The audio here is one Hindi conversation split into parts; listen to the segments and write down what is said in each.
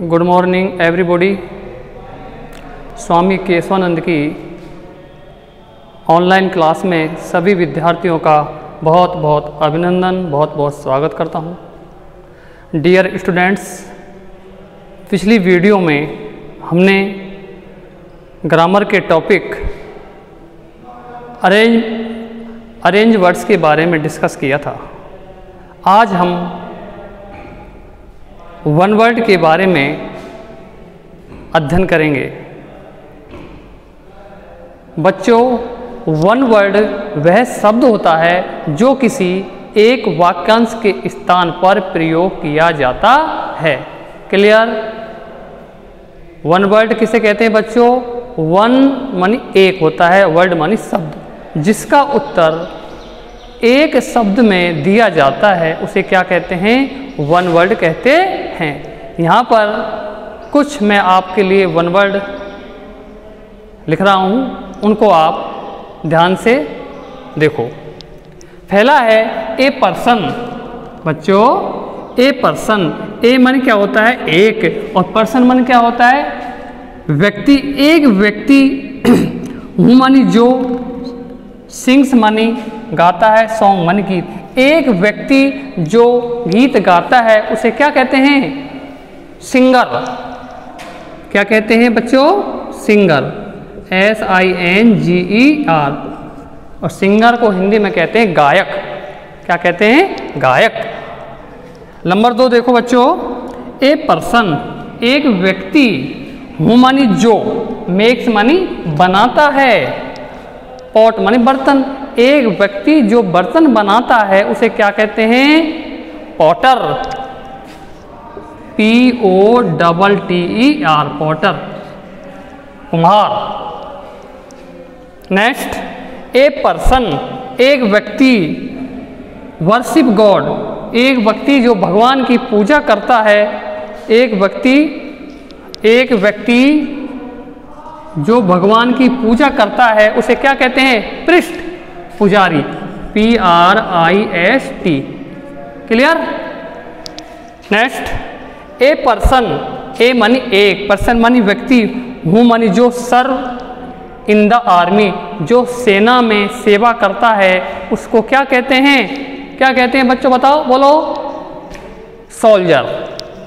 Good morning everybody. Swami Keshavanand की ऑनलाइन क्लास में सभी विद्यार्थियों का बहुत बहुत अभिनंदन, बहुत बहुत स्वागत करता हूँ। डियर स्टूडेंट्स, पिछली वीडियो में हमने ग्रामर के टॉपिक अरेंज वर्ड्स के बारे में डिस्कस किया था। आज हम वन वर्ड के बारे में अध्ययन करेंगे। बच्चों, वन वर्ड वह शब्द होता है जो किसी एक वाक्यांश के स्थान पर प्रयोग किया जाता है। क्लियर? वन वर्ड किसे कहते हैं बच्चों? वन मानी एक होता है, वर्ड मानी शब्द, जिसका उत्तर एक शब्द में दिया जाता है उसे क्या कहते हैं? वन वर्ड कहते हैं। यहाँ पर कुछ मैं आपके लिए वन वर्ड लिख रहा हूँ, उनको आप ध्यान से देखो। पहला है ए पर्सन। बच्चों, ए पर्सन, ए माने क्या होता है? एक, और पर्सन माने क्या होता है? व्यक्ति। एक व्यक्ति हूँ मानी जो, सिंग्स मानी गाता है, सॉन्ग मानी गीत। एक व्यक्ति जो गीत गाता है उसे क्या कहते हैं? सिंगर। क्या कहते हैं बच्चों? Singer, SINGER। और सिंगर को हिंदी में कहते हैं गायक। क्या कहते हैं? गायक। नंबर 2 देखो बच्चों, ए पर्सन, एक व्यक्ति, हूँ मानी जो, मेक्स मानी बनाता है, पॉट मानी बर्तन। एक व्यक्ति जो बर्तन बनाता है उसे क्या कहते हैं? पॉटर, POTTER, पॉटर, कुम्हार। नेक्स्ट, ए पर्सन, एक व्यक्ति, वर्शिप गॉड, एक व्यक्ति जो भगवान की पूजा करता है। एक व्यक्ति जो भगवान की पूजा करता है उसे क्या कहते हैं? प्रिस्ट, पुजारी, PRIST। Clear? Next, a person, a मानी एक, पर्सन मानी व्यक्ति, हूँ मानी जो, सर्व इन द आर्मी, जो सेना में सेवा करता है उसको क्या कहते हैं? क्या कहते हैं बच्चों? बताओ, बोलो। सोल्जर।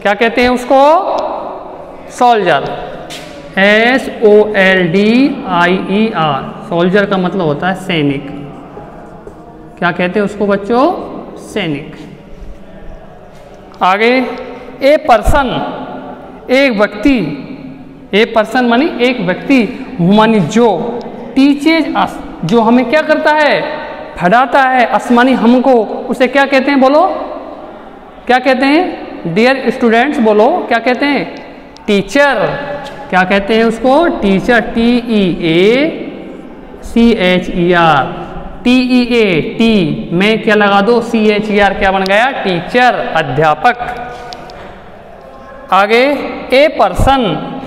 क्या कहते हैं उसको? Soldier, SOLDIER। सोल्जर का मतलब होता है सैनिक। क्या कहते हैं उसको बच्चों? सैनिक। आगे, ए पर्सन, एक व्यक्ति, ए पर्सन मानी एक व्यक्ति, मानी जो, टीचेज अस, जो हमें क्या करता है? पढ़ाता है। अस मानी हमको, उसे क्या कहते हैं? बोलो, क्या कहते हैं? डियर स्टूडेंट्स बोलो, क्या कहते हैं? टीचर। क्या कहते हैं उसको? टीचर, TEACHER, TEA, टी में क्या लगा दो? CHER, क्या बन गया? टीचर, अध्यापक। आगे, ए पर्सन,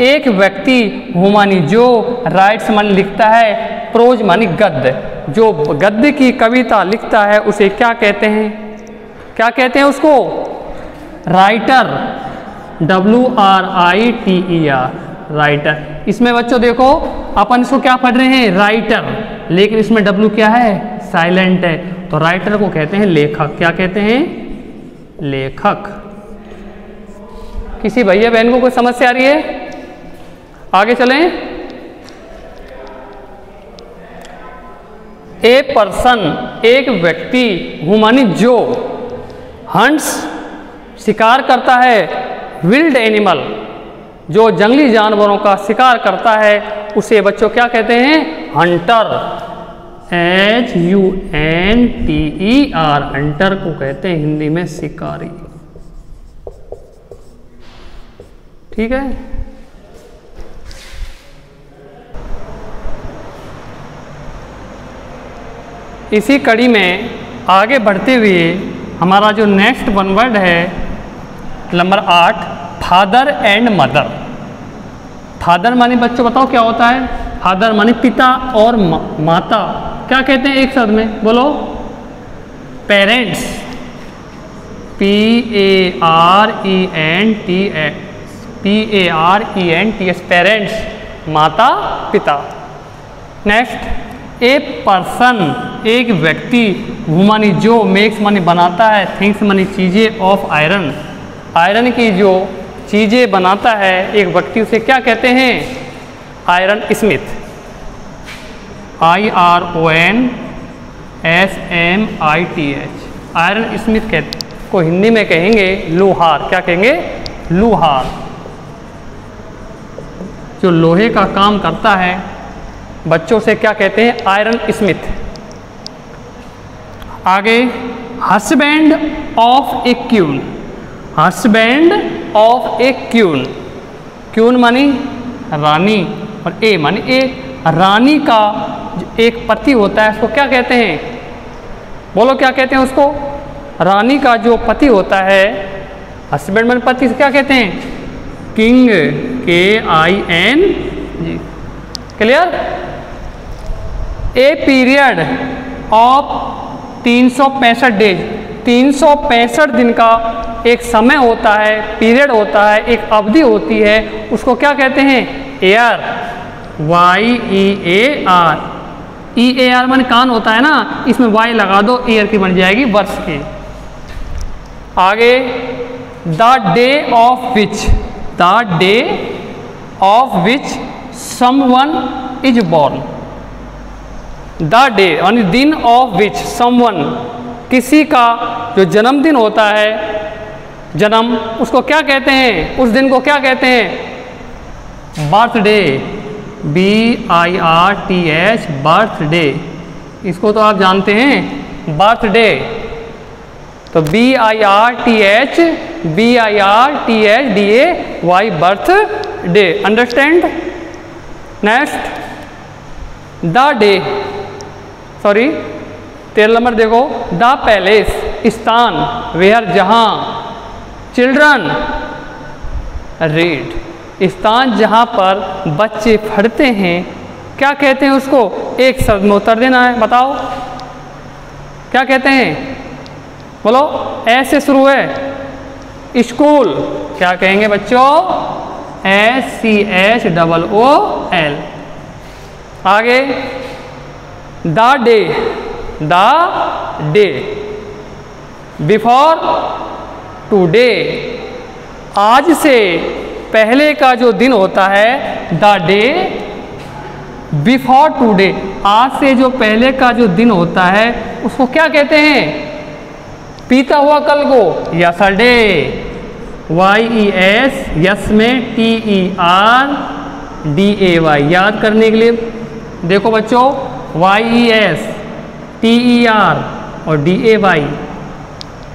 एक व्यक्ति, हूँ मानी जो, राइट्स मानी लिखता है, प्रोज मानी गद्य, जो गद्य की कविता लिखता है उसे क्या कहते हैं? क्या कहते हैं उसको? Writer, WRITER, writer. इसमें बच्चों देखो, अपन इसको क्या पढ़ रहे हैं? राइटर, लेकिन इसमें W क्या है? साइलेंट है, तो राइटर को कहते हैं लेखक। क्या कहते हैं? लेखक। किसी भैया बहन को कोई समस्या आ रही है? आगे चलें। ए पर्सन, एक व्यक्ति, हूँ मानी जो, हंट्स, शिकार करता है, विल्ड एनिमल, जो जंगली जानवरों का शिकार करता है उसे बच्चों क्या कहते हैं? हंटर, HUNTER, हंटर को कहते हैं हिंदी में शिकारी। ठीक है? इसी कड़ी में आगे बढ़ते हुए हमारा जो नेक्स्ट वन वर्ड है, number 8, father and mother. Father माने बच्चों बताओ क्या होता है? फादर माने पिता और माता। क्या कहते हैं एक शब्द में? बोलो। पेरेंट्स, PARENTS, PARENTS, पेरेंट्स, माता पिता। नेक्स्ट, ए पर्सन, एक व्यक्ति, हु मनी, जो, मेक्स मनी, बनाता है, थिंग्स मनी, चीज़ें, ऑफ आयरन, आयरन की जो चीज़ें बनाता है एक व्यक्ति, उसे क्या कहते हैं? Iron Smith, IRONSMITH, iron Smith को हिंदी में कहेंगे लोहार। क्या कहेंगे? लोहार, जो लोहे का काम करता है, बच्चों से क्या कहते हैं? Iron smith. आगे, husband of a queen, husband of a queen, queen मानी रानी और ए मानी एक, रानी का जो एक पति होता है उसको क्या कहते हैं? बोलो क्या कहते हैं उसको? रानी का जो पति होता है, हस्बैंड मानी पति, से क्या कहते हैं? King, KING। Clear? A period of 365 days, 365 दिन का एक समय होता है, पीरियड होता है, एक अवधि होती है, उसको क्या कहते हैं? Year, YEAR। EAR माने कान होता है ना, इसमें Y लगा दो, ईयर की बन जाएगी, वर्ष की। आगे, the day of which, the day of which someone is born, the day यानी दिन ऑफ विच समवन, किसी का जो जन्मदिन होता है, जन्म, उसको क्या कहते हैं? उस दिन को क्या कहते हैं? Birthday, BIRTH, birthday. इसको तो आप जानते हैं, बर्थडे। तो BIRTHDAY, birthday. Understand? Next, the day, sorry 13 number देखो, द पैलेस, स्थान, वेयर, जहाँ, चिल्ड्रन रीड, स्थान जहाँ पर बच्चे पढ़ते हैं, क्या कहते हैं उसको? एक शब्द में उत्तर देना है, बताओ क्या कहते हैं? बोलो, ऐसे शुरू है, स्कूल, क्या कहेंगे बच्चों? SCHOOL। आगे, the day, the day before today, आज से पहले का जो दिन होता है, द डे बिफोर टुडे, आज से जो पहले का जो दिन होता है उसको क्या कहते हैं? बीता हुआ कल को, यस्टरडे, YES, यस में TERDAY। याद करने के लिए देखो बच्चों, YES, TER और DAY,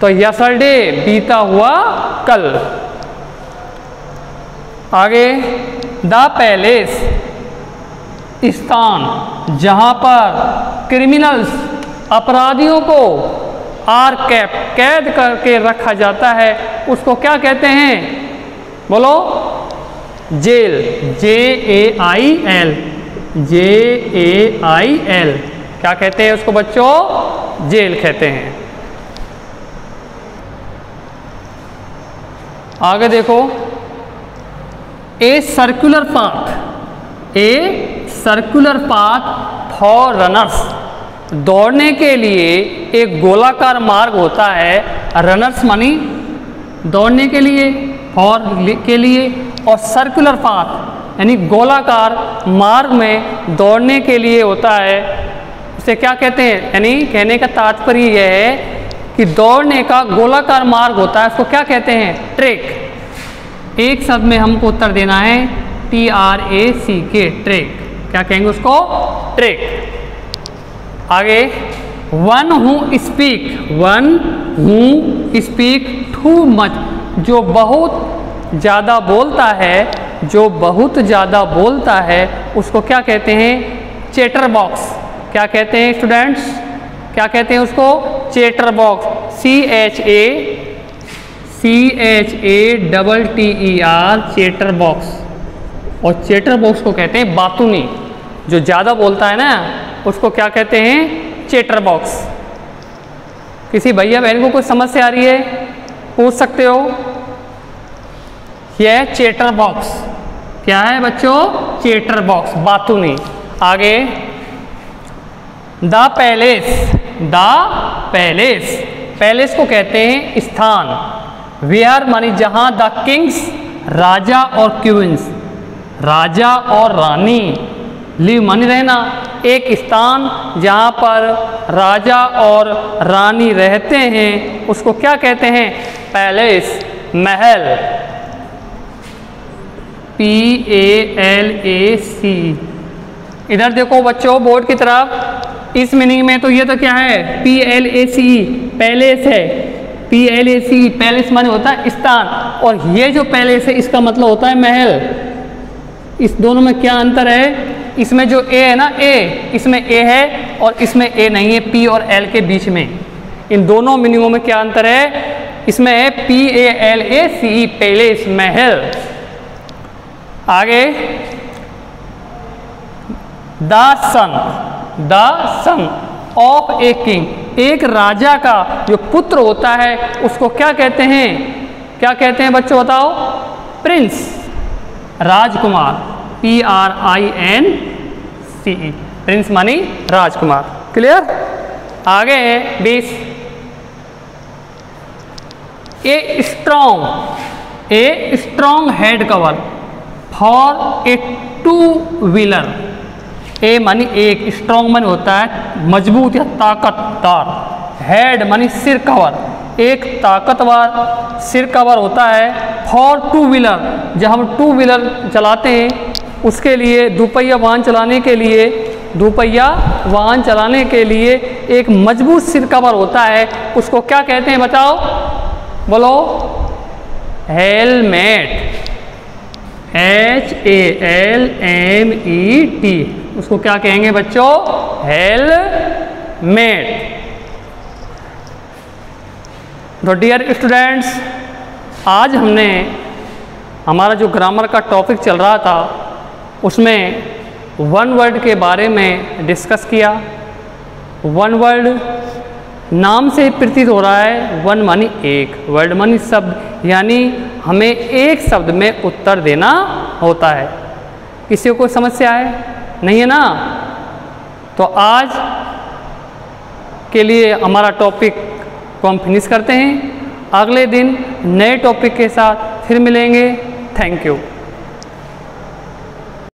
तो यस्टरडे बीता हुआ कल। आगे, द पैलेस, स्थान जहाँ पर क्रिमिनल्स, अपराधियों को, आर कैद करके रखा जाता है, उसको क्या कहते हैं? बोलो, जेल, JAIL, JAIL। क्या कहते हैं उसको बच्चों? जेल कहते हैं। आगे देखो, a circular path, a circular path for runners, दौड़ने के लिए एक गोलाकार मार्ग होता है, रनर्स मानी दौड़ने के लिए, फॉर के लिए, और सर्कुलर पाथ यानी गोलाकार मार्ग में दौड़ने के लिए होता है, उसे क्या कहते हैं? यानी कहने का तात्पर्य यह है कि दौड़ने का गोलाकार मार्ग होता है, उसको क्या कहते हैं? ट्रैक। एक शब्द में हमको उत्तर देना है, TRACK, ट्रैक। क्या कहेंगे उसको? ट्रैक। आगे, one who speak, one who speak too much, जो बहुत ज़्यादा बोलता है, जो बहुत ज़्यादा बोलता है, उसको क्या कहते हैं? Chatter box. क्या कहते हैं स्टूडेंट्स? क्या कहते हैं उसको? Chatter box, CHATTER, chatter box. और चैटर बॉक्स को कहते हैं बातूनी, जो ज़्यादा बोलता है ना, उसको क्या कहते हैं? Chatter box. किसी भैया बहन को कोई समस्या आ रही है, पूछ सकते हो। यह है चैटर बॉक्स। क्या है बच्चों? चैटर बॉक्स, बातूनी। आगे the palace. The palace, palace को कहते हैं स्थान। वेयर मानी जहां द किंग्स, राजा और क्वींस, राजा और रानी, लिव मानी रहना, एक स्थान जहां पर राजा और रानी रहते हैं उसको क्या कहते हैं? पैलेस, महल। PALAC। इधर देखो बच्चों बोर्ड की तरफ, इस मीनिंग में तो ये तो क्या है? PLAC, पैलेस है। PLAC, पैलेस माने होता है स्थान, और ये जो पैलेस है इसका मतलब होता है महल। इस दोनों में क्या अंतर है? इसमें जो ए है ना, ए, इसमें ए है और इसमें ए नहीं है, P और L के बीच में। इन दोनों मीनिंगों में क्या अंतर है? इसमें है PALAC, पैलेस, महल। आगे the son of a king, एक राजा का जो पुत्र होता है उसको क्या कहते हैं? क्या कहते हैं बच्चों बताओ? प्रिंस, राजकुमार। PRINCE, प्रिंस मानी राजकुमार। क्लियर? आगे है 20, a strong head cover for a 2 wheeler. A मानी एक, स्ट्रॉन्ग मानी होता है मजबूत या ताकतदार, हेड मानी सिर कवर, एक ताकतवर सिर कवर होता है। फॉर 2 व्हीलर, जब हम 2 व्हीलर चलाते हैं उसके लिए, दोपहिया वाहन चलाने के लिए एक मजबूत सिर कवर होता है, उसको क्या कहते हैं बताओ? बोलो। हेलमेट, HALMET, उसको क्या कहेंगे बच्चों? हेलमेट। तो डियर स्टूडेंट्स, आज हमने हमारा जो ग्रामर का टॉपिक चल रहा था उसमें वन वर्ड के बारे में डिस्कस किया। वन वर्ड नाम से प्रतीत हो रहा है, वन मानी एक, वर्ड मानी शब्द, यानी हमें एक शब्द में उत्तर देना होता है। किसी को कोई समस्या है? नहीं है ना? तो आज के लिए हमारा टॉपिक को हम फिनिश करते हैं। अगले दिन नए टॉपिक के साथ फिर मिलेंगे। Thank you.